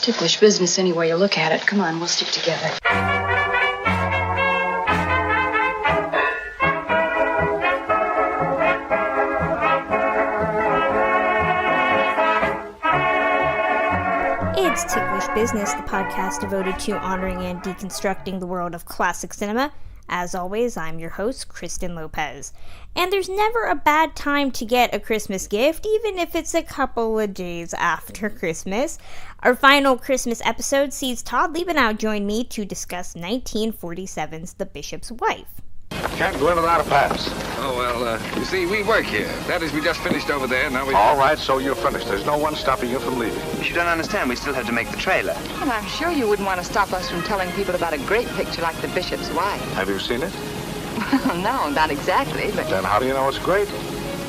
Ticklish business any way you look at it. Come on, we'll stick together. It's Ticklish Business, the podcast devoted to honoring and deconstructing the world of classic cinema. As always, I'm your host, Kristen Lopez. And there's never a bad time to get a Christmas gift, even if it's a couple of days after Christmas. Our final Christmas episode sees Todd Liebenow join me to discuss 1947's The Bishop's Wife. Can't go in without a pass. Oh, well, you see, we work here. That is, we just finished over there, now we... All right, so you're finished. There's no one stopping you from leaving. You don't understand. We still have to make the trailer. And I'm sure you wouldn't want to stop us from telling people about a great picture like The Bishop's Wife. Have you seen it? Well, no, not exactly, but... Then how do you know it's great?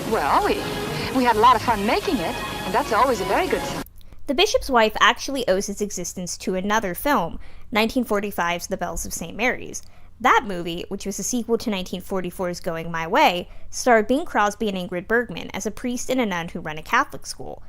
Well, we had a lot of fun making it, and that's always a very good sign. The Bishop's Wife actually owes its existence to another film, 1945's The Bells of St. Mary's. That movie, which was a sequel to 1944's Going My Way, starred Bing Crosby and Ingrid Bergman as a priest and a nun who run a Catholic school.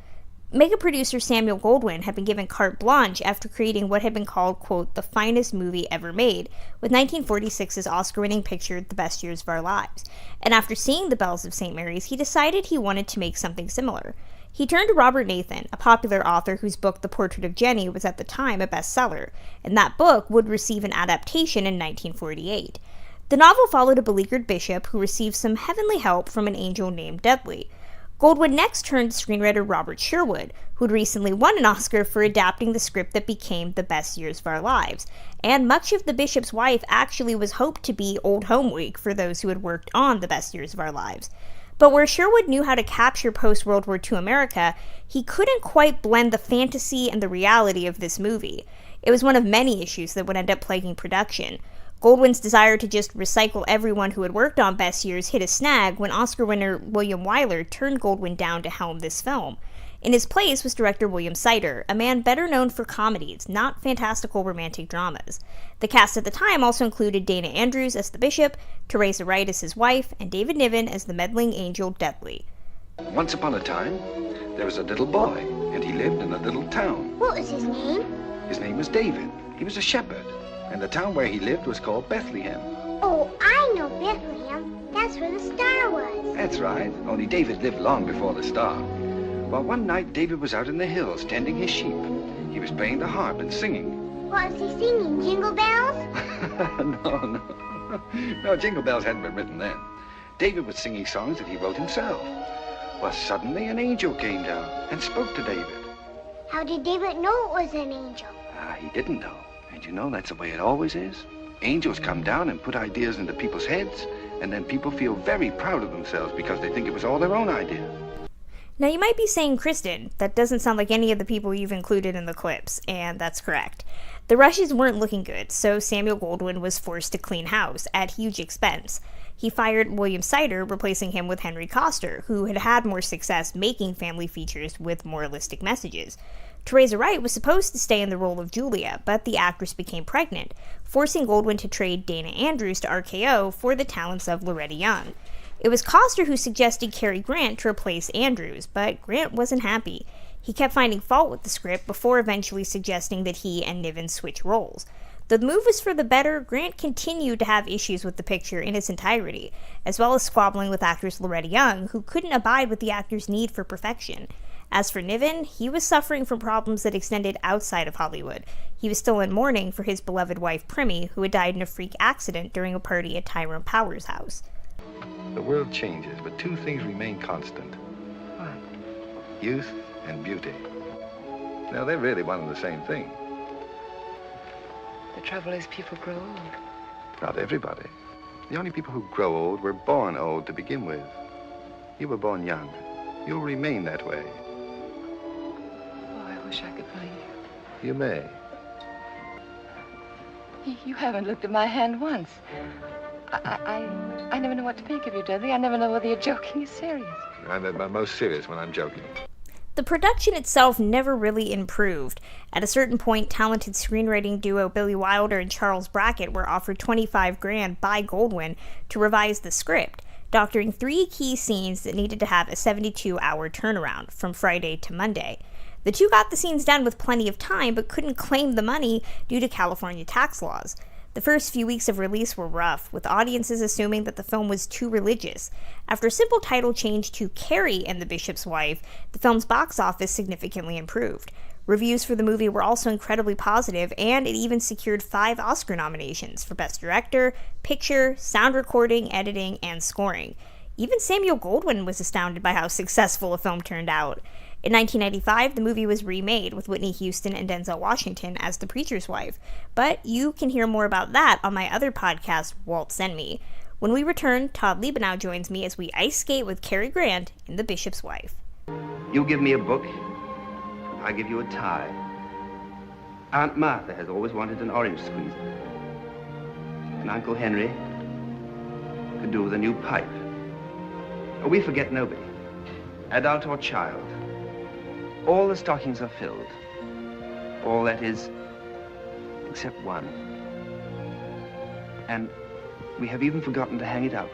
Mega producer Samuel Goldwyn had been given carte blanche after creating what had been called, quote, the finest movie ever made, with 1946's Oscar-winning picture The Best Years of Our Lives. And after seeing The Bells of St. Mary's, he decided he wanted to make something similar. He turned to Robert Nathan, a popular author whose book The Portrait of Jenny was at the time a bestseller, and that book would receive an adaptation in 1948. The novel followed a beleaguered bishop who received some heavenly help from an angel named Dudley. Goldwyn next turned to screenwriter Robert Sherwood, who'd recently won an Oscar for adapting the script that became The Best Years of Our Lives, and much of The Bishop's Wife actually was hoped to be Old Home Week for those who had worked on The Best Years of Our Lives. But where Sherwood knew how to capture post-World War II America, he couldn't quite blend the fantasy and the reality of this movie. It was one of many issues that would end up plaguing production. Goldwyn's desire to just recycle everyone who had worked on Best Years hit a snag when Oscar winner William Wyler turned Goldwyn down to helm this film. In his place was director William Sider, a man better known for comedies, not fantastical romantic dramas. The cast at the time also included Dana Andrews as the bishop, Teresa Wright as his wife, and David Niven as the meddling angel Dudley. Once upon a time, there was a little boy, and he lived in a little town. What was his name? His name was David. He was a shepherd, and the town where he lived was called Bethlehem. Oh, I know Bethlehem. That's where the star was. That's right, only David lived long before the star. Well, one night, David was out in the hills tending his sheep. He was playing the harp and singing. What was he singing, Jingle Bells? No, Jingle Bells hadn't been written then. David was singing songs that he wrote himself. Well, suddenly an angel came down and spoke to David. How did David know it was an angel? He didn't know. And you know, that's the way it always is. Angels come down and put ideas into people's heads, and then people feel very proud of themselves because they think it was all their own idea. Now you might be saying, Kristen, that doesn't sound like any of the people you've included in the clips, and that's correct. The rushes weren't looking good, so Samuel Goldwyn was forced to clean house at huge expense. He fired William Sider, replacing him with Henry Koster, who had had more success making family features with moralistic messages. Teresa Wright was supposed to stay in the role of Julia, but the actress became pregnant, forcing Goldwyn to trade Dana Andrews to RKO for the talents of Loretta Young. It was Koster who suggested Cary Grant to replace Andrews, but Grant wasn't happy. He kept finding fault with the script before eventually suggesting that he and Niven switch roles. Though the move was for the better, Grant continued to have issues with the picture in its entirety, as well as squabbling with actress Loretta Young, who couldn't abide with the actor's need for perfection. As for Niven, he was suffering from problems that extended outside of Hollywood. He was still in mourning for his beloved wife Primmy, who had died in a freak accident during a party at Tyrone Power's house. The world changes, but two things remain constant. What? Youth and beauty. Now, they're really one and the same thing. The trouble is people grow old. Not everybody. The only people who grow old were born old to begin with. You were born young. You'll remain that way. Oh, I wish I could believe You may. you. You haven't looked at my hand once. I never know what to think of you, Dudley. I never know whether you're joking or serious. I'm most serious when I'm joking. The production itself never really improved. At a certain point, talented screenwriting duo Billy Wilder and Charles Brackett were offered $25,000 by Goldwyn to revise the script, doctoring 3 key scenes that needed to have a 72-hour turnaround from Friday to Monday. The two got the scenes done with plenty of time, but couldn't claim the money due to California tax laws. The first few weeks of release were rough, with audiences assuming that the film was too religious. After a simple title change to Cary and the Bishop's Wife, the film's box office significantly improved. Reviews for the movie were also incredibly positive, and it even secured 5 Oscar nominations for Best Director, Picture, Sound Recording, Editing, and Scoring. Even Samuel Goldwyn was astounded by how successful a film turned out. In 1995, the movie was remade with Whitney Houston and Denzel Washington as the preacher's wife, but you can hear more about that on my other podcast, Walt Sent Me. When we return, Todd Liebenow joins me as we ice skate with Cary Grant in The Bishop's Wife. You give me a book, I give you a tie. Aunt Martha has always wanted an orange squeezer. And Uncle Henry could do with a new pipe. We forget nobody, adult or child. All the stockings are filled. All that is, except one. And we have even forgotten to hang it up.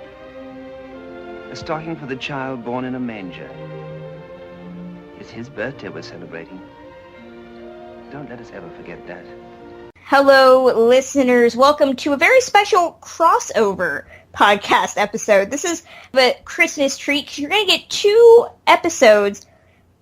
A stocking for the child born in a manger. It's his birthday we're celebrating. Don't let us ever forget that. Hello, listeners. Welcome to a very special crossover podcast episode. This is a Christmas treat because you're going to get 2 episodes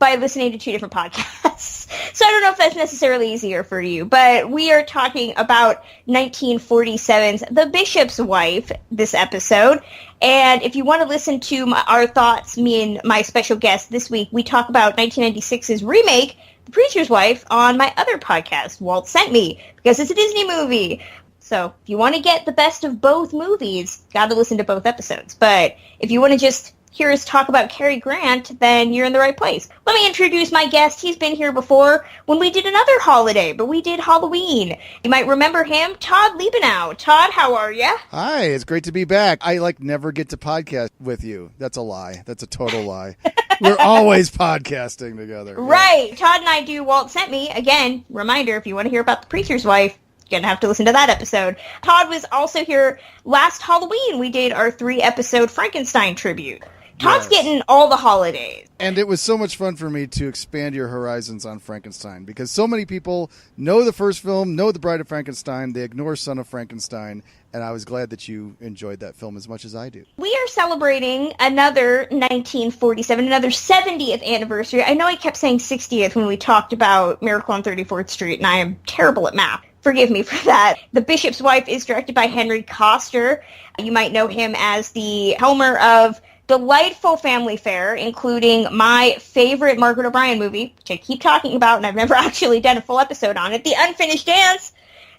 by listening to 2 different podcasts. So I don't know if that's necessarily easier for you, but we are talking about 1947's The Bishop's Wife this episode. And if you want to listen to our thoughts, me and my special guest this week, we talk about 1996's remake, The Preacher's Wife, on my other podcast, Walt Sent Me, because it's a Disney movie. So if you want to get the best of both movies, got to listen to both episodes. But if you want to just hear us talk about Cary Grant, then you're in the right place. Let me introduce my guest. He's been here before when we did another holiday, but we did Halloween. You might remember him, Todd Liebenow. Todd, how are you? Hi, it's great to be back. I never get to podcast with you. That's a lie. That's a total lie. We're always podcasting together. Right. Yeah. Todd and I do Walt Sent Me. Again, reminder, if you want to hear about The Preacher's Wife, you're going to have to listen to that episode. Todd was also here last Halloween. We did our 3-episode Frankenstein tribute. Todd's getting all the holidays. And it was so much fun for me to expand your horizons on Frankenstein, because so many people know the first film, know The Bride of Frankenstein, they ignore Son of Frankenstein, and I was glad that you enjoyed that film as much as I do. We are celebrating another 1947, another 70th anniversary. I know I kept saying 60th when we talked about Miracle on 34th Street, and I am terrible at math. Forgive me for that. The Bishop's Wife is directed by Henry Koster. You might know him as the helmer of delightful family fare, including my favorite Margaret O'Brien movie, which I keep talking about, and I've never actually done a full episode on it, The Unfinished Dance,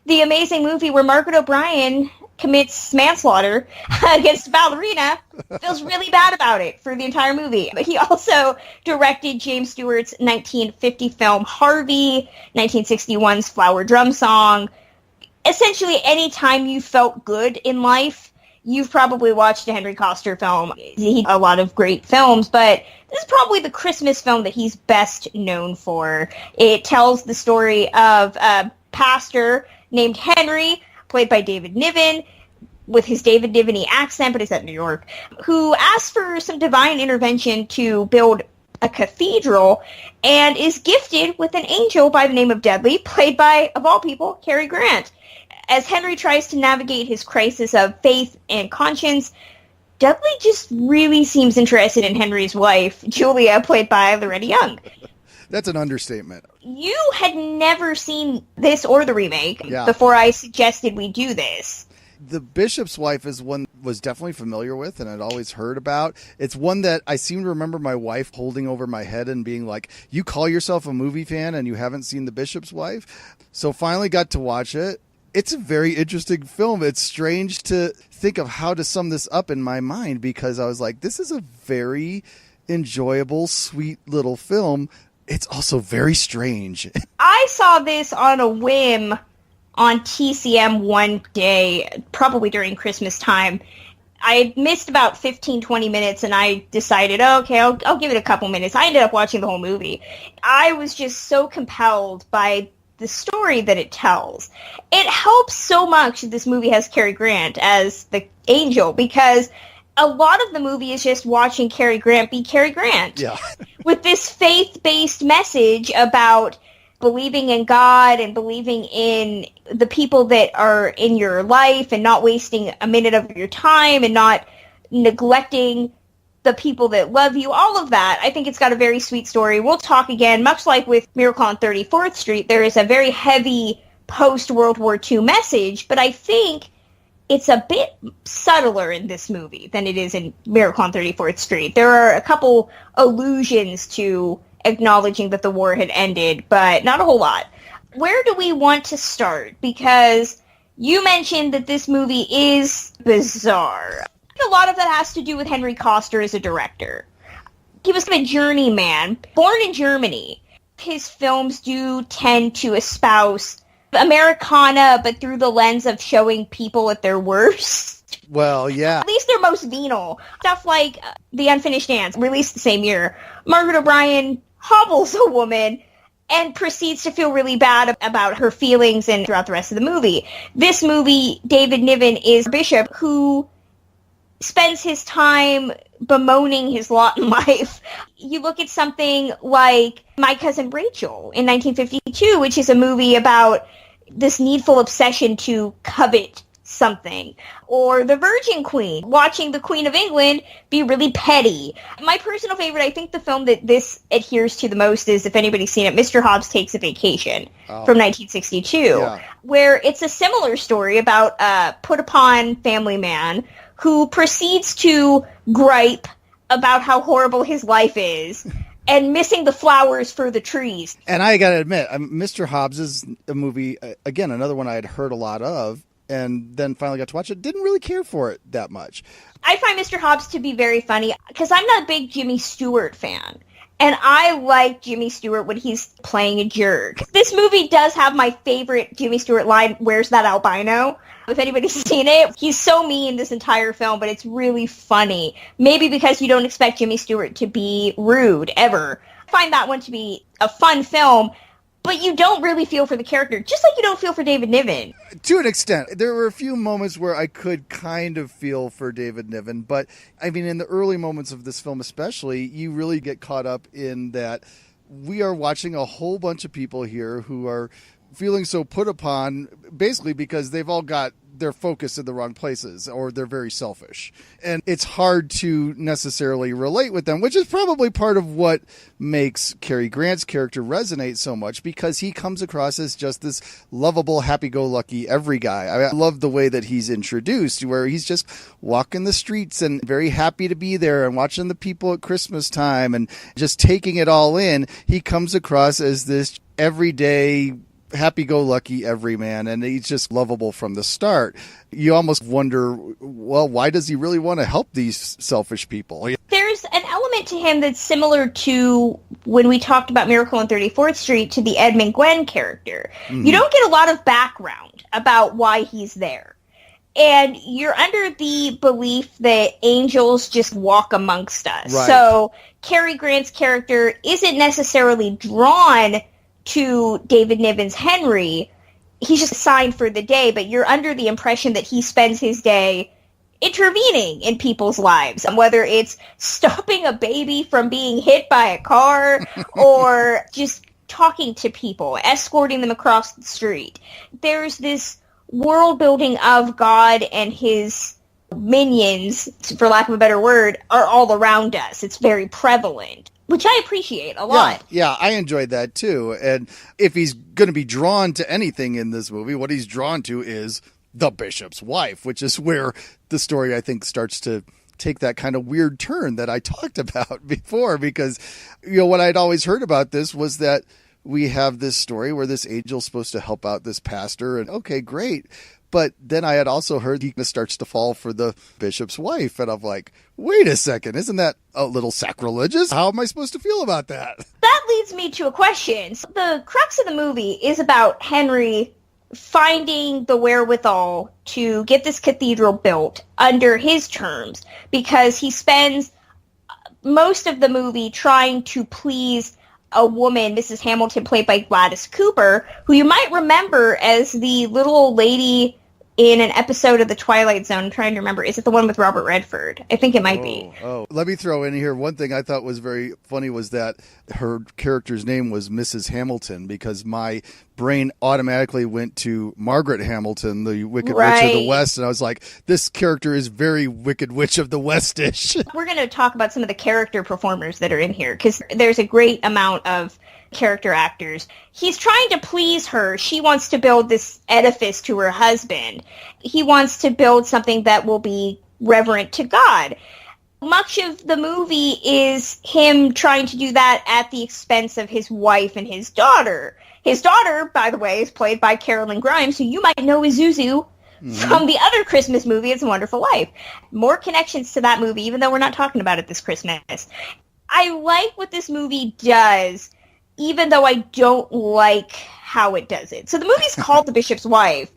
the amazing movie where Margaret O'Brien commits manslaughter against a ballerina, feels really bad about it for the entire movie. But he also directed James Stewart's 1950 film Harvey, 1961's Flower Drum Song. Essentially, any time you felt good in life, you've probably watched a Henry Koster film. He did a lot of great films, but this is probably the Christmas film that he's best known for. It tells the story of a pastor named Henry, played by David Niven, with his David Niven-y accent, but he's at New York, who asks for some divine intervention to build a cathedral and is gifted with an angel by the name of Dudley, played by, of all people, Cary Grant. As Henry tries to navigate his crisis of faith and conscience, Dudley just really seems interested in Henry's wife, Julia, played by Loretta Young. That's an understatement. You had never seen this or the remake before I suggested we do this. The Bishop's Wife is one was definitely familiar with and I'd always heard about. It's one that I seem to remember my wife holding over my head and being like, you call yourself a movie fan and you haven't seen The Bishop's Wife? So finally got to watch it. It's a very interesting film. It's strange to think of how to sum this up in my mind, because I was like, this is a very enjoyable, sweet little film. It's also very strange. I saw this on a whim on TCM one day, probably during Christmas time. I had missed about 15, 20 minutes, and I decided, okay, I'll give it a couple minutes. I ended up watching the whole movie. I was just so compelled by the story that it tells. It helps so much that this movie has Cary Grant as the angel, because a lot of the movie is just watching Cary Grant be Cary Grant. Yeah. With this faith-based message about believing in God and believing in the people that are in your life and not wasting a minute of your time and not neglecting the people that love you, all of that. I think it's got a very sweet story. We'll talk again, much like with Miracle on 34th Street, there is a very heavy post-World War II message, but I think it's a bit subtler in this movie than it is in Miracle on 34th Street. There are a couple allusions to acknowledging that the war had ended, but not a whole lot. Where do we want to start? Because you mentioned that this movie is bizarre. A lot of that has to do with Henry Koster as a director. He was a journeyman, born in Germany. His films do tend to espouse Americana, but through the lens of showing people at their worst. Well, yeah. At least they're most venal. Stuff like The Unfinished Dance, released the same year. Margaret O'Brien hobbles a woman and proceeds to feel really bad about her feelings and throughout the rest of the movie. This movie, David Niven is a bishop who spends his time bemoaning his lot in life. You look at something like My Cousin Rachel in 1952, which is a movie about this needful obsession to covet something. Or The Virgin Queen, watching the Queen of England be really petty. My personal favorite, I think the film that this adheres to the most is, if anybody's seen it, Mr. Hobbs Takes a Vacation from 1962, where it's a similar story about a put-upon family man who proceeds to gripe about how horrible his life is and missing the flowers for the trees. And I got to admit, Mr. Hobbs is a movie, again, another one I had heard a lot of, and then finally got to watch it. Didn't really care for it that much. I find Mr. Hobbs to be very funny because I'm not a big Jimmy Stewart fan. And I like Jimmy Stewart when he's playing a jerk. This movie does have my favorite Jimmy Stewart line, "Where's that albino?" If anybody's seen it, he's so mean this entire film, but it's really funny. Maybe because you don't expect Jimmy Stewart to be rude, ever. I find that one to be a fun film, but you don't really feel for the character, just like you don't feel for David Niven. To an extent. There were a few moments where I could kind of feel for David Niven, but I mean, in the early moments of this film especially, you really get caught up in that we are watching a whole bunch of people here who are feeling so put upon, basically because they've all got their focus in the wrong places, or they're very selfish. And it's hard to necessarily relate with them, which is probably part of what makes Cary Grant's character resonate so much, because he comes across as just this lovable, happy-go-lucky every guy. I love the way that he's introduced, where he's just walking the streets and very happy to be there and watching the people at Christmas time and just taking it all in. He comes across as this everyday, happy-go-lucky everyman, and he's just lovable from the start. You almost wonder, well, why does he really want to help these selfish people? There's an element to him that's similar to when we talked about Miracle on 34th Street, to the Edmund Gwenn character. You don't get a lot of background about why he's there. And you're under the belief that angels just walk amongst us. Right. So Cary Grant's character isn't necessarily drawn to David Niven's Henry. He's just assigned for the day, but you're under the impression that he spends his day intervening in people's lives, whether it's stopping a baby from being hit by a car or just talking to people, escorting them across the street. There's this world building of God and his minions, for lack of a better word, are all around us. It's very prevalent, which I appreciate a lot. Yeah, I enjoyed that too. And if he's going to be drawn to anything in this movie, what he's drawn to is the bishop's wife, which is where the story, I think, starts to take that kind of weird turn that I talked about before. Because, you know, what I'd always heard about this was that we have this story where this angel's supposed to help out this pastor, and okay, great. But then I had also heard he starts to fall for the bishop's wife. And I'm like, wait a second, isn't that a little sacrilegious? How am I supposed to feel about that? That leads me to a question. So the crux of the movie is about Henry finding the wherewithal to get this cathedral built under his terms, because he spends most of the movie trying to please a woman, Mrs. Hamilton, played by Gladys Cooper, who you might remember as the little old lady in an episode of The Twilight Zone. I'm trying to remember. Is it the one with Robert Redford? I think it might be. Oh, let me throw in here. One thing I thought was very funny was that her character's name was Mrs. Hamilton, because my brain automatically went to Margaret Hamilton, the Wicked Witch of the West, and I was like, this character is very Wicked Witch of the West-ish. We're going to talk about some of the character performers that are in here, because there's a great amount of character actors. He's trying to please her. She wants to build this edifice to her husband. He wants to build something that will be reverent to God. Much of the movie is him trying to do that at the expense of his wife and his daughter. His daughter, by the way, is played by Carolyn Grimes, who you might know as Zuzu from the other Christmas movie, It's a Wonderful Life. More connections to that movie, even though we're not talking about it this Christmas. I like what this movie does, even though I don't like how it does it. So the movie's called The Bishop's Wife,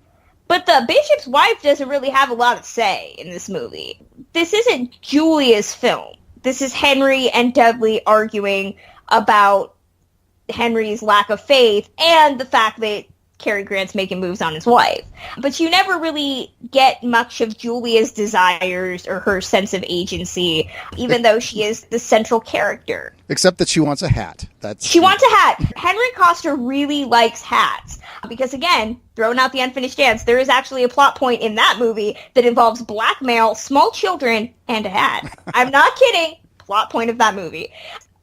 but the Bishop's Wife doesn't really have a lot of say in this movie. This isn't Julia's film. This is Henry and Dudley arguing about Henry's lack of faith and the fact that Cary Grant's making moves on his wife. But you never really get much of Julia's desires or her sense of agency, even though she is the central character. Except that she wants a hat. She wants a hat. Henry Coster really likes hats. Because again, throwing out the unfinished dance, there is actually a plot point in that movie that involves blackmail, small children, and a hat. I'm not kidding. Plot point of that movie.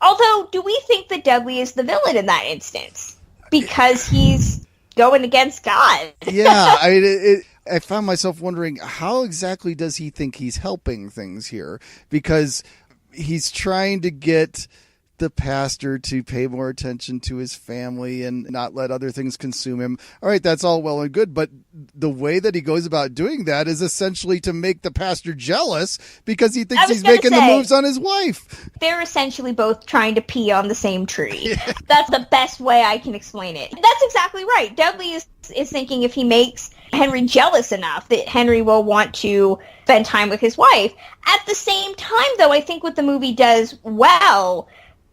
Although, do we think that Dudley is the villain in that instance? Because he's going against God. Yeah, I mean, I found myself wondering, how exactly does he think he's helping things here? Because he's trying to get the pastor to pay more attention to his family and not let other things consume him. All right, that's all well and good, but the way that he goes about doing that is essentially to make the pastor jealous because he thinks he's making the moves on his wife. They're essentially both trying to pee on the same tree. Yeah. That's the best way I can explain it. That's exactly right. Dudley is thinking if he makes Henry jealous enough that Henry will want to spend time with his wife. At the same time, though, I think what the movie does well,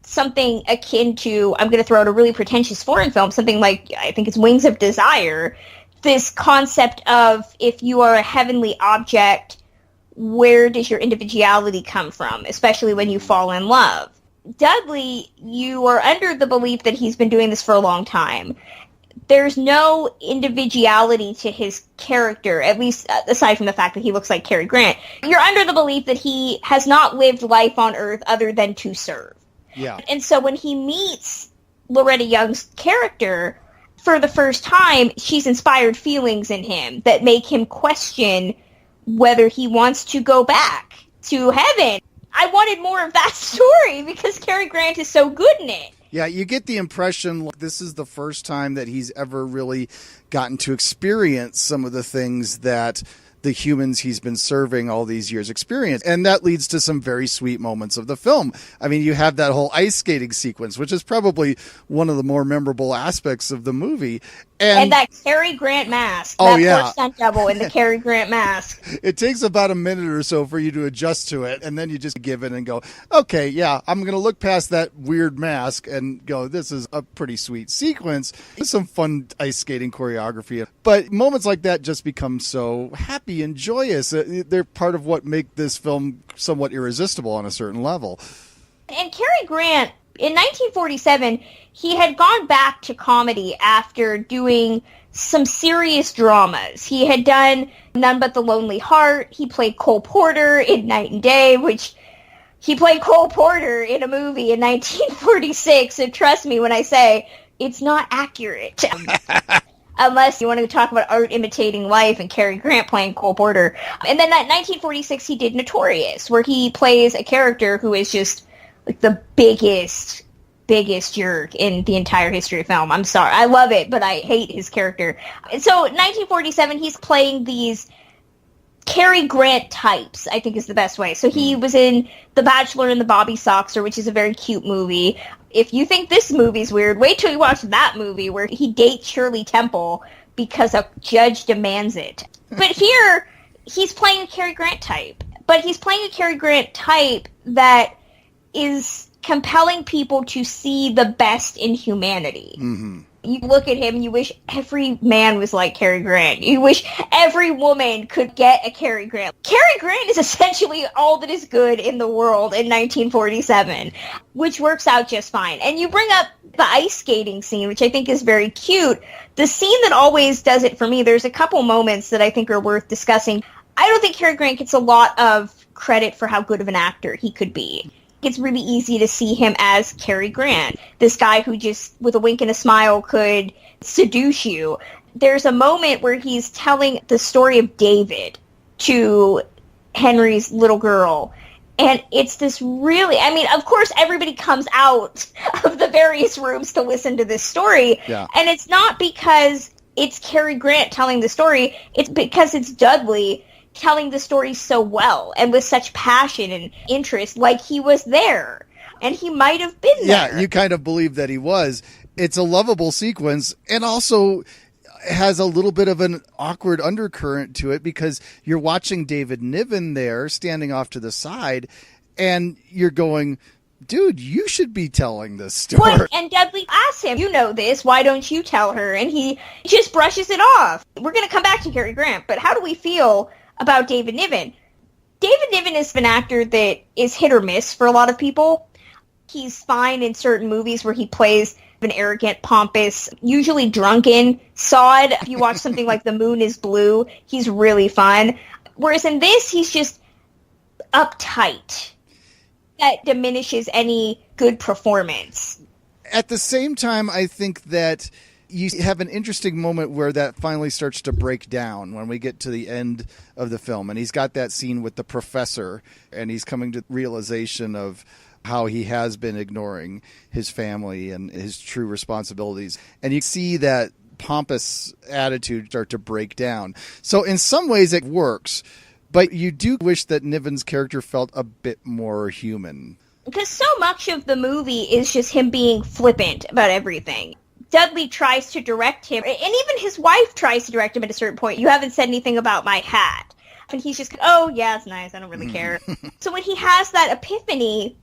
something akin to, I'm going to throw out a really pretentious foreign film, something like, I think it's Wings of Desire, this concept of if you are a heavenly object, where does your individuality come from, especially when you fall in love? Dudley, you are under the belief that he's been doing this for a long time. There's no individuality to his character, at least aside from the fact that he looks like Cary Grant. You're under the belief that he has not lived life on Earth other than to serve. Yeah. And so when he meets Loretta Young's character for the first time, she's inspired feelings in him that make him question whether he wants to go back to heaven. I wanted more of that story because Cary Grant is so good in it. Yeah, you get the impression this is the first time that he's ever really gotten to experience some of the things that the humans he's been serving all these years experience. And that leads to some very sweet moments of the film. I mean, you have that whole ice skating sequence, which is probably one of the more memorable aspects of the movie. And that Cary Grant mask. Oh, that poor stunt double in the Cary Grant mask. It takes about a minute or so for you to adjust to it, and then you just give in and go, okay, yeah, I'm going to look past that weird mask and go, this is a pretty sweet sequence. There's some fun ice skating choreography. But moments like that just become so happy and joyous. They're part of what make this film somewhat irresistible on a certain level. And Cary Grant, in 1947, he had gone back to comedy after doing some serious dramas. He had done None But the Lonely Heart. He played Cole Porter in Night and Day, which he played Cole Porter in a movie in 1946. So trust me when I say it's not accurate. Unless you want to talk about art imitating life and Cary Grant playing Cole Porter. And then that 1946, he did Notorious, where he plays a character who is just like the biggest jerk in the entire history of film. I'm sorry. I love it, but I hate his character. And so 1947, he's playing these Cary Grant types, I think is the best way. So he was in The Bachelor and the Bobby Soxer, which is a very cute movie. If you think this movie's weird, wait till you watch that movie where he dates Shirley Temple because a judge demands it. But here, he's playing a Cary Grant type. But he's playing a Cary Grant type that is compelling people to see the best in humanity. Mm-hmm. You look at him and you wish every man was like Cary Grant. You wish every woman could get a Cary Grant. Cary Grant is essentially all that is good in the world in 1947, which works out just fine. And you bring up the ice skating scene, which I think is very cute. The scene that always does it for me, there's a couple moments that I think are worth discussing. I don't think Cary Grant gets a lot of credit for how good of an actor he could be. It's really easy to see him as Cary Grant, this guy who just, with a wink and a smile, could seduce you. There's a moment where he's telling the story of David to Henry's little girl, and it's this really, I mean, of course, everybody comes out of the various rooms to listen to this story, and it's not because it's Cary Grant telling the story, it's because it's Dudley telling the story so well and with such passion and interest, like he was there and he might have been there. Yeah, you kind of believe that he was. It's a lovable sequence and also has a little bit of an awkward undercurrent to it because you're watching David Niven there standing off to the side and you're going, dude, you should be telling this story. Well, and Dudley asks him, you know this, why don't you tell her? And he just brushes it off. We're going to come back to Cary Grant, but how do we feel about David Niven? David Niven is an actor that is hit or miss for a lot of people. He's fine in certain movies where he plays an arrogant, pompous, usually drunken sod. If you watch something like The Moon is Blue, he's really fun. Whereas in this, he's just uptight. That diminishes any good performance. At the same time, I think that you have an interesting moment where that finally starts to break down when we get to the end of the film. And he's got that scene with the professor, and he's coming to realization of how he has been ignoring his family and his true responsibilities. And you see that pompous attitude start to break down. So in some ways it works, but you do wish that Niven's character felt a bit more human. Because so much of the movie is just him being flippant about everything. Dudley tries to direct him, and even his wife tries to direct him at a certain point. You haven't said anything about my hat. And he's just, oh, yeah, it's nice. I don't really care. So when he has that epiphany,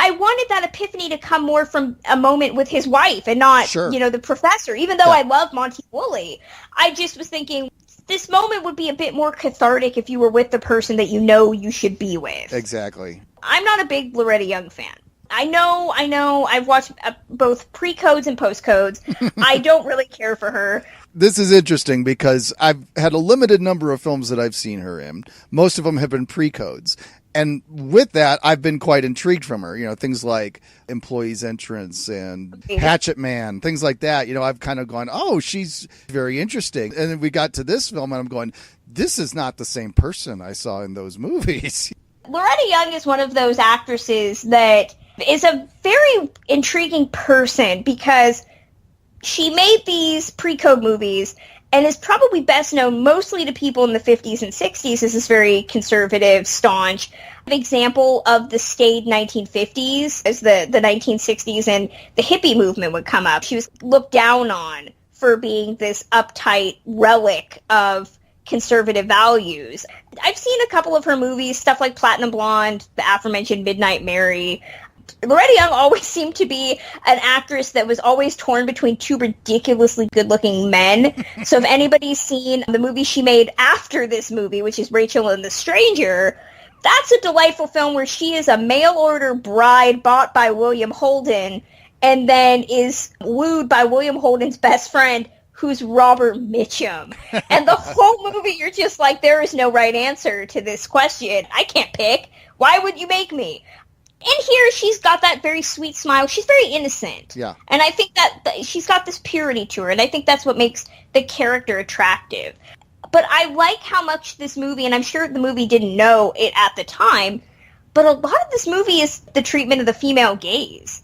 I wanted that epiphany to come more from a moment with his wife and not, the professor. Even though I love Monty Woolley, I just was thinking this moment would be a bit more cathartic if you were with the person that you know you should be with. Exactly. I'm not a big Loretta Young fan. I know. I've watched both pre-codes and post-codes. I don't really care for her. This is interesting because I've had a limited number of films that I've seen her in. Most of them have been pre-codes. And with that, I've been quite intrigued from her. You know, things like Employee's Entrance and Hatchet Man, things like that. You know, I've kind of gone, oh, she's very interesting. And then we got to this film and I'm going, this is not the same person I saw in those movies. Loretta Young is one of those actresses that is a very intriguing person because she made these pre-code movies and is probably best known mostly to people in the 50s and 60s as this very conservative, staunch example of the staid 1950s as the 1960s and the hippie movement would come up. She was looked down on for being this uptight relic of conservative values. I've seen a couple of her movies, stuff like Platinum Blonde, the aforementioned Midnight Mary. Loretta Young always seemed to be an actress that was always torn between two ridiculously good-looking men. So if anybody's seen the movie she made after this movie, which is Rachel and the Stranger, that's a delightful film where she is a mail-order bride bought by William Holden and then is wooed by William Holden's best friend, who's Robert Mitchum. And the whole movie, you're just like, there is no right answer to this question. I can't pick. Why would you make me? In here, she's got that very sweet smile. She's very innocent. Yeah. And I think that she's got this purity to her, and I think that's what makes the character attractive. But I like how much this movie, and I'm sure the movie didn't know it at the time, but a lot of this movie is the treatment of the female gaze.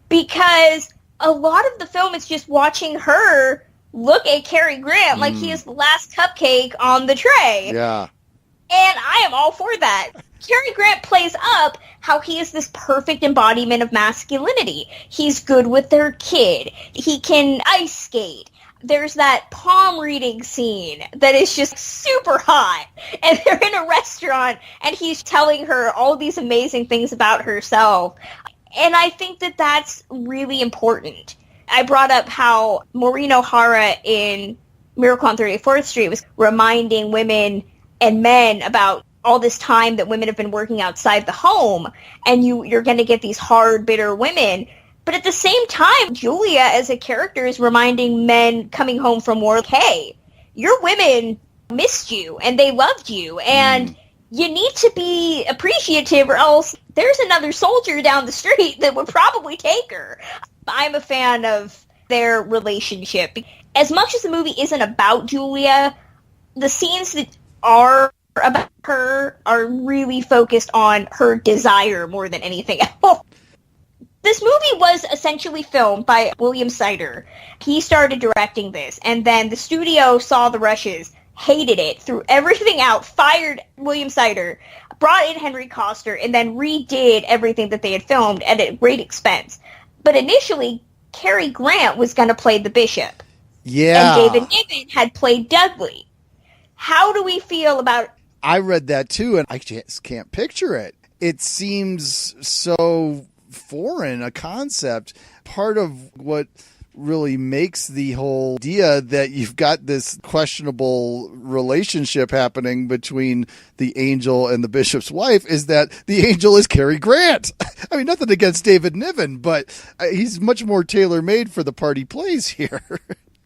Because a lot of the film is just watching her look at Cary Grant like he is the last cupcake on the tray. Yeah. And I am all for that. Cary Grant plays up how he is this perfect embodiment of masculinity. He's good with their kid. He can ice skate. There's that palm reading scene that is just super hot. And they're in a restaurant and he's telling her all these amazing things about herself. And I think that that's really important I brought up how Maureen O'Hara in Miracle on 34th Street was reminding women and men about all this time that women have been working outside the home, and you're going to get these hard, bitter women. But at the same time, Julia as a character is reminding men coming home from work, hey, your women missed you and they loved you, and you need to be appreciative, or else there's another soldier down the street that would probably take her. I'm a fan of their relationship. As much as the movie isn't about Julia, the scenes that are about her are really focused on her desire more than anything else. This movie was essentially filmed by William Sider. He started directing this, and then the studio saw the rushes, hated it, threw everything out, fired William Sider, brought in Henry Koster, and then redid everything that they had filmed at a great expense. But initially, Cary Grant was going to play the Bishop. Yeah. And David Niven had played Dudley. How do we feel about... I read that too, and I just can't picture it. It seems so foreign, a concept. Part of what really makes the whole idea that you've got this questionable relationship happening between the angel and the bishop's wife is that the angel is Cary Grant. I mean, nothing against David Niven, but he's much more tailor-made for the part he plays here.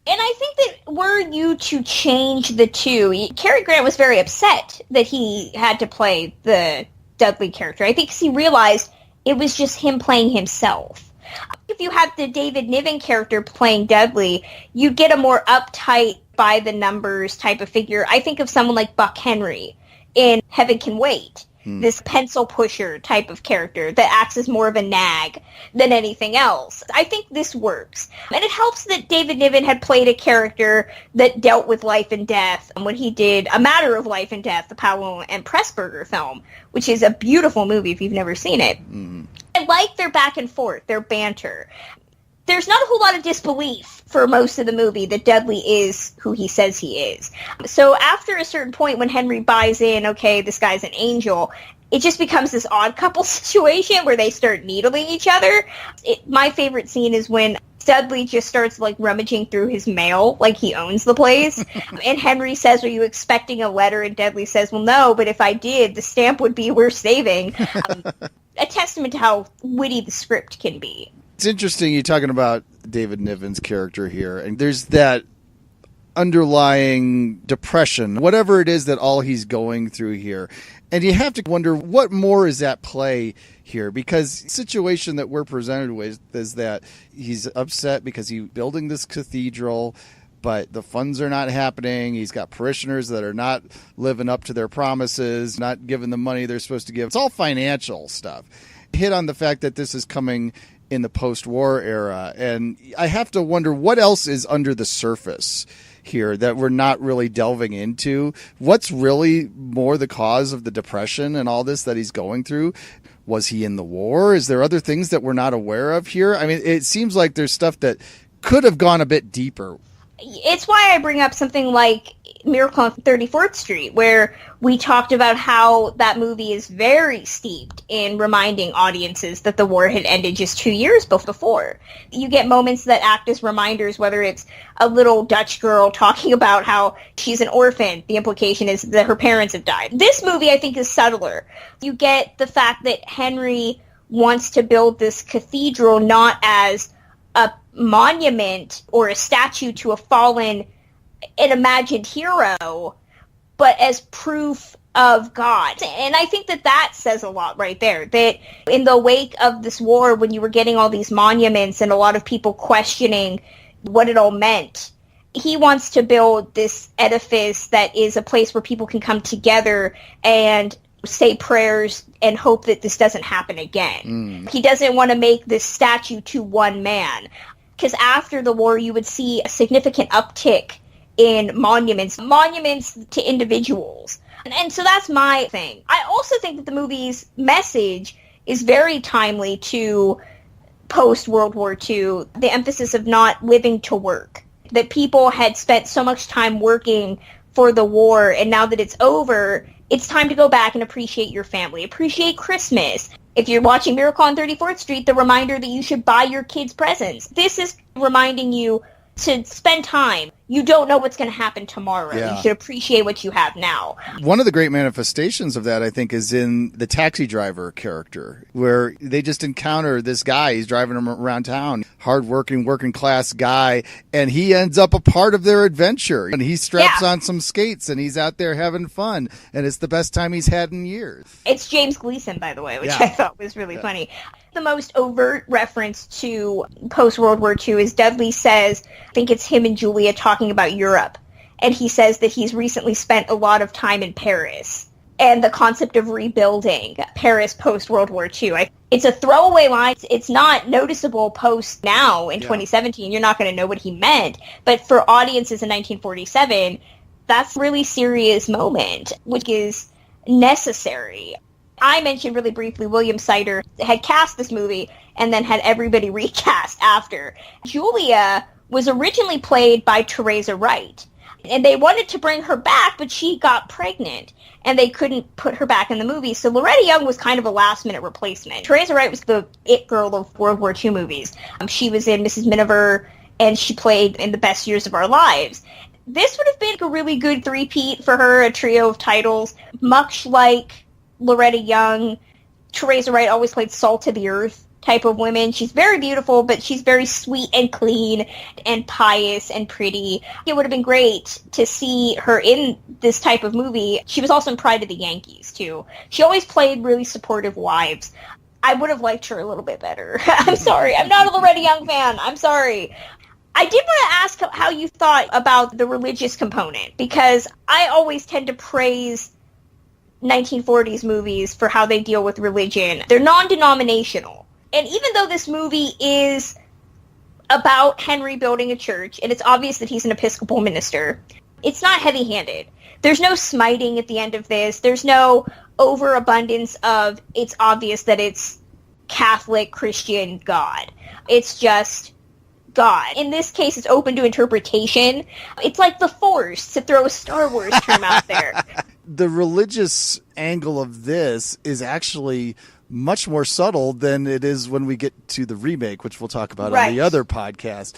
And I think that were you to change the two, Cary Grant was very upset that he had to play the Dudley character. I think because he realized it was just him playing himself. If you had the David Niven character playing Dudley, you'd get a more uptight, by-the-numbers type of figure. I think of someone like Buck Henry in Heaven Can Wait. This pencil pusher type of character that acts as more of a nag than anything else. I think this works. And it helps that David Niven had played a character that dealt with life and death when he did A Matter of Life and Death, the Powell and Pressburger film, which is a beautiful movie if you've never seen it. I like their back and forth, their banter. There's not a whole lot of disbelief for most of the movie that Dudley is who he says he is. So after a certain point when Henry buys in, okay, this guy's an angel, it just becomes this odd couple situation where they start needling each other. My favorite scene is when Dudley just starts like rummaging through his mail like he owns the place. And Henry says, are you expecting a letter? And Dudley says, well, no, but if I did, the stamp would be worth saving. A testament to how witty the script can be. It's interesting you're talking about David Niven's character here, and there's that underlying depression, whatever it is that all he's going through here. And you have to wonder what more is at play here, because the situation that we're presented with is that he's upset because he's building this cathedral, but the funds are not happening. He's got parishioners that are not living up to their promises, not giving the money they're supposed to give. It's all financial stuff. Hit on the fact that this is coming in the post-war era, and I have to wonder what else is under the surface here that we're not really delving into. What's really more the cause of the depression and all this that he's going through? Was he in the war? Is there other things that we're not aware of here? I mean, it seems like there's stuff that could have gone a bit deeper. It's why I bring up something like Miracle on 34th Street, where we talked about how that movie is very steeped in reminding audiences that the war had ended just 2 years before. You get moments that act as reminders, whether it's a little Dutch girl talking about how she's an orphan. The implication is that her parents have died. This movie, I think, is subtler. You get the fact that Henry wants to build this cathedral not as a monument or a statue to a fallen, an imagined hero, but as proof of God. And I think that says a lot right there, that in the wake of this war, when you were getting all these monuments and a lot of people questioning what it all meant, he wants to build this edifice that is a place where people can come together and say prayers and hope that this doesn't happen again. He doesn't want to make this statue to one man, because after the war you would see a significant uptick in monuments to individuals. And so that's my thing. I also think that the movie's message is very timely to post-World War II, the emphasis of not living to work. That people had spent so much time working for the war, and now that it's over, it's time to go back and appreciate your family, appreciate Christmas. If you're watching Miracle on 34th Street, the reminder that you should buy your kids presents. This is reminding you to spend time. You don't know what's going to happen tomorrow. Yeah. You should appreciate what you have now. One of the great manifestations of that, I think, is in the taxi driver character, where they just encounter this guy. He's driving them around town, hardworking, working class guy, and he ends up a part of their adventure. And he straps on some skates, and he's out there having fun, and it's the best time he's had in years. It's James Gleason, by the way, which I thought was really funny. The most overt reference to post-World War II is Dudley says, I think it's him and Julia talking about Europe, and he says that he's recently spent a lot of time in Paris, and the concept of rebuilding Paris post-World War II. It's a throwaway line. It's not noticeable post now in 2017. You're not going to know what he meant, but for audiences in 1947, that's a really serious moment, which is necessary. I mentioned really briefly William Sider had cast this movie and then had everybody recast after. Julia was originally played by Teresa Wright, and they wanted to bring her back, but she got pregnant, and they couldn't put her back in the movie, so Loretta Young was kind of a last-minute replacement. Teresa Wright was the it girl of World War II movies. She was in Mrs. Miniver, and she played in The Best Years of Our Lives. This would have been a really good three-peat for her, a trio of titles, much like Loretta Young. Teresa Wright always played salt of the earth type of women. She's very beautiful, but she's very sweet and clean and pious and pretty. It would have been great to see her in this type of movie. She was also in Pride of the Yankees, too. She always played really supportive wives. I would have liked her a little bit better. I'm sorry. I'm not a Loretta Young fan. I'm sorry. I did want to ask how you thought about the religious component, because I always tend to praise 1940s movies for how they deal with religion. They're non-denominational. And even though this movie is about Henry building a church, and it's obvious that he's an Episcopal minister, it's not heavy-handed. There's no smiting at the end of this. There's no overabundance of, it's obvious that it's Catholic, Christian, God. It's just God. In this case, it's open to interpretation. It's like the Force, to throw a Star Wars term out there. The religious angle of this is actually much more subtle than it is when we get to the remake, which we'll talk about on the other podcast.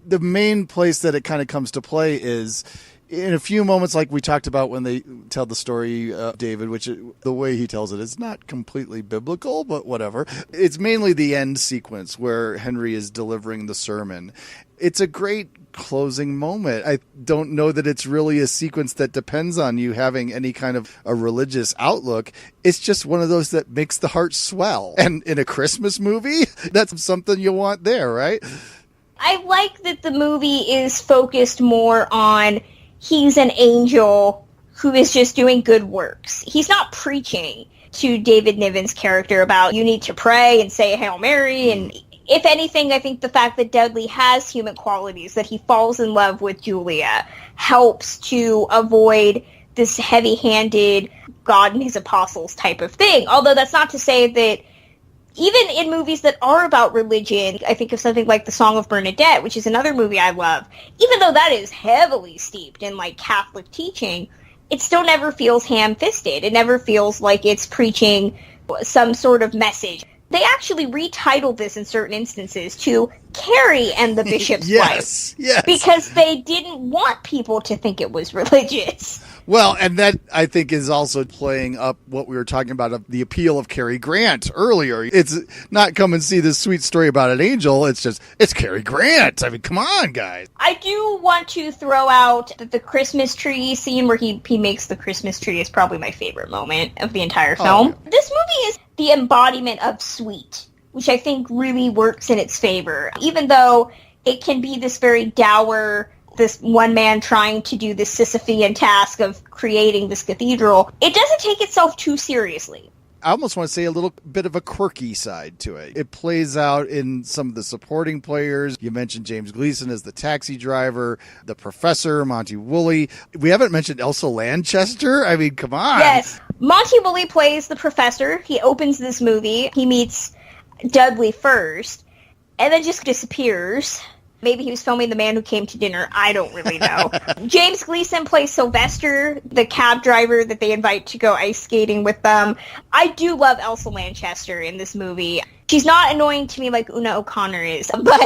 The main place that it kind of comes to play is in a few moments, like we talked about when they tell the story of David, which the way he tells it is not completely biblical, but whatever. It's mainly the end sequence where Henry is delivering the sermon. It's a great closing moment. I don't know that it's really a sequence that depends on you having any kind of a religious outlook. It's just one of those that makes the heart swell. And in a Christmas movie, that's something you want there, right? I like that the movie is focused more on he's an angel who is just doing good works. He's not preaching to David Niven's character about you need to pray and say Hail Mary. And if anything, I think the fact that Dudley has human qualities, that he falls in love with Julia, helps to avoid this heavy-handed God and his apostles type of thing. Although that's not to say that even in movies that are about religion, I think of something like The Song of Bernadette, which is another movie I love, even though that is heavily steeped in like Catholic teaching, it still never feels ham-fisted. It never feels like it's preaching some sort of message. They actually retitled this in certain instances to Cary and the Bishop's Wife. Yes. Because they didn't want people to think it was religious. Well, and that, I think, is also playing up what we were talking about, of the appeal of Cary Grant earlier. It's not come and see this sweet story about an angel. It's just, it's Cary Grant. I mean, come on, guys. I do want to throw out that the Christmas tree scene where he makes the Christmas tree is probably my favorite moment of the entire film. Oh. This movie is the embodiment of sweet, which I think really works in its favor. Even though it can be this very dour, this one man trying to do this Sisyphean task of creating this cathedral, it doesn't take itself too seriously. I almost want to say a little bit of a quirky side to it. It plays out in some of the supporting players. You mentioned James Gleason as the taxi driver, the professor, Monty Woolley. We haven't mentioned Elsa Lanchester. I mean, come on. Yes. Monty Woolley plays the professor. He opens this movie. He meets Dudley first, and then just disappears. Maybe he was filming The Man Who Came to Dinner. I don't really know. James Gleason plays Sylvester, the cab driver that they invite to go ice skating with them. I do love Elsa Lanchester in this movie. She's not annoying to me like Una O'Connor is, but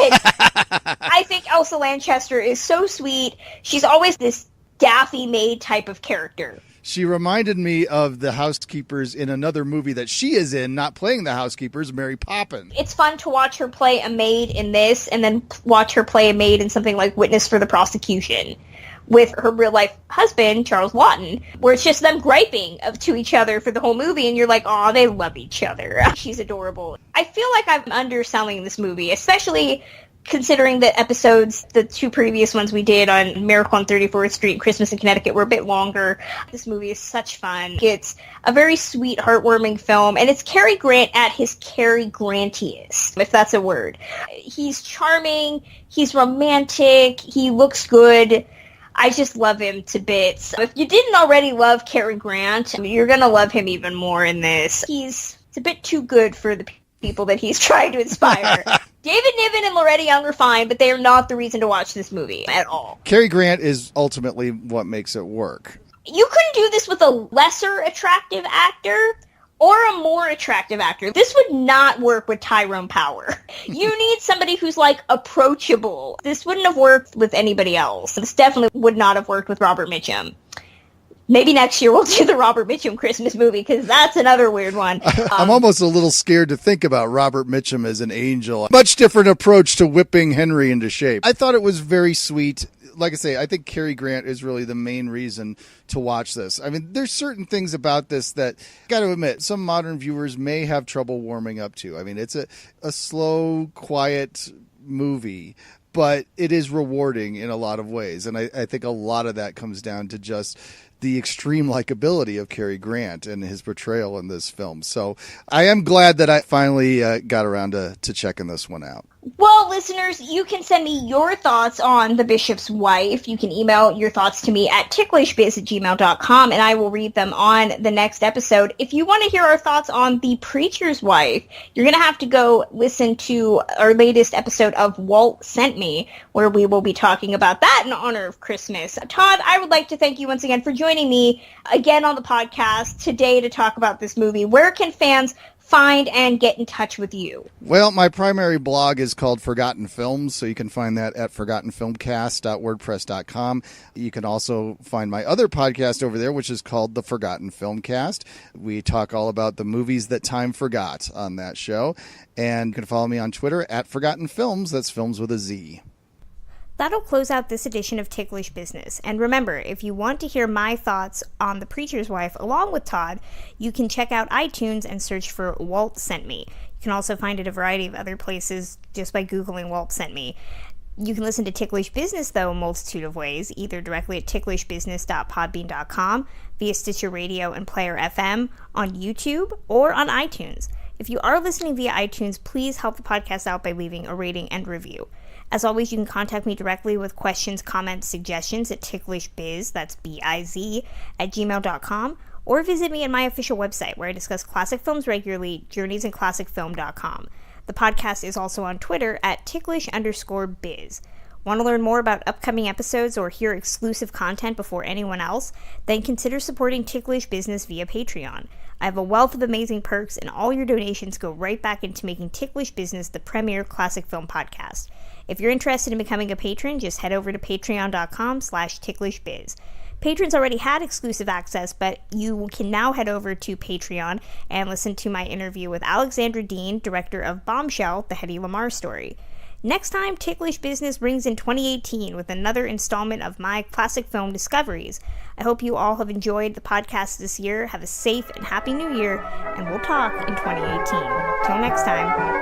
I think Elsa Lanchester is so sweet. She's always this daffy maid type of character. She reminded me of the housekeepers in another movie that she is in, not playing the housekeepers, Mary Poppins. It's fun to watch her play a maid in this and then watch her play a maid in something like Witness for the Prosecution with her real-life husband, Charles Lawton, where it's just them griping to each other for the whole movie, and you're like, aw, they love each other. She's adorable. I feel like I'm underselling this movie, especially considering the episodes, the two previous ones we did on Miracle on 34th Street and Christmas in Connecticut were a bit longer. This movie is such fun. It's a very sweet, heartwarming film, and it's Cary Grant at his Cary Grantiest, if that's a word. He's charming, he's romantic, he looks good. I just love him to bits. If you didn't already love Cary Grant, you're going to love him even more in this. It's a bit too good for the people that he's trying to inspire. David Niven and Loretta Young are fine, but they are not the reason to watch this movie at all. Cary Grant is ultimately what makes it work. You couldn't do this with a lesser attractive actor or a more attractive actor. This would not work with Tyrone Power. You need somebody who's, like, approachable. This wouldn't have worked with anybody else. This definitely would not have worked with Robert Mitchum. Maybe next year we'll do the Robert Mitchum Christmas movie, because that's another weird one. I'm almost a little scared to think about Robert Mitchum as an angel. Much different approach to whipping Henry into shape. I thought it was very sweet. Like I say, I think Cary Grant is really the main reason to watch this. I mean, there's certain things about this that, got to admit, some modern viewers may have trouble warming up to. I mean, it's a slow, quiet movie, but it is rewarding in a lot of ways. And I think a lot of that comes down to just the extreme likability of Cary Grant and his portrayal in this film. So I am glad that I finally got around to checking this one out. Well, listeners, you can send me your thoughts on The Bishop's Wife. You can email your thoughts to me at ticklishbiz@gmail.com, and I will read them on the next episode. If you want to hear our thoughts on The Preacher's Wife, you're going to have to go listen to our latest episode of Walt Sent Me, where we will be talking about that in honor of Christmas. Todd, I would like to thank you once again for joining me again on the podcast today to talk about this movie. Where can fans find and get in touch with you? Well, my primary blog is called Forgotten Films, so you can find that at forgottenfilmcast.wordpress.com. You can also find my other podcast over there, which is called The Forgotten Filmcast. We talk all about the movies that time forgot on that show. And you can follow me on Twitter at Forgotten Films. That's films with a Z. That'll close out this edition of Ticklish Business. And remember, if you want to hear my thoughts on The Preacher's Wife along with Todd, you can check out iTunes and search for Walt Sent Me. You can also find it a variety of other places just by Googling Walt Sent Me. You can listen to Ticklish Business, though, a multitude of ways, either directly at ticklishbusiness.podbean.com, via Stitcher Radio and Player FM, on YouTube, or on iTunes. If you are listening via iTunes, please help the podcast out by leaving a rating and review. As always, you can contact me directly with questions, comments, suggestions at ticklishbiz, that's B-I-Z, @gmail.com, or visit me at my official website where I discuss classic films regularly, journeysinclassicfilm.com. The podcast is also on Twitter at ticklish_biz. Want to learn more about upcoming episodes or hear exclusive content before anyone else? Then consider supporting Ticklish Business via Patreon. I have a wealth of amazing perks, and all your donations go right back into making Ticklish Business the premier classic film podcast. If you're interested in becoming a patron, just head over to patreon.com/ticklishbiz. Patrons already had exclusive access, but you can now head over to Patreon and listen to my interview with Alexandra Dean, director of Bombshell, the Hedy Lamarr story. Next time, Ticklish Business brings in 2018 with another installment of my classic film discoveries. I hope you all have enjoyed the podcast this year. Have a safe and happy new year, and we'll talk in 2018. Till next time.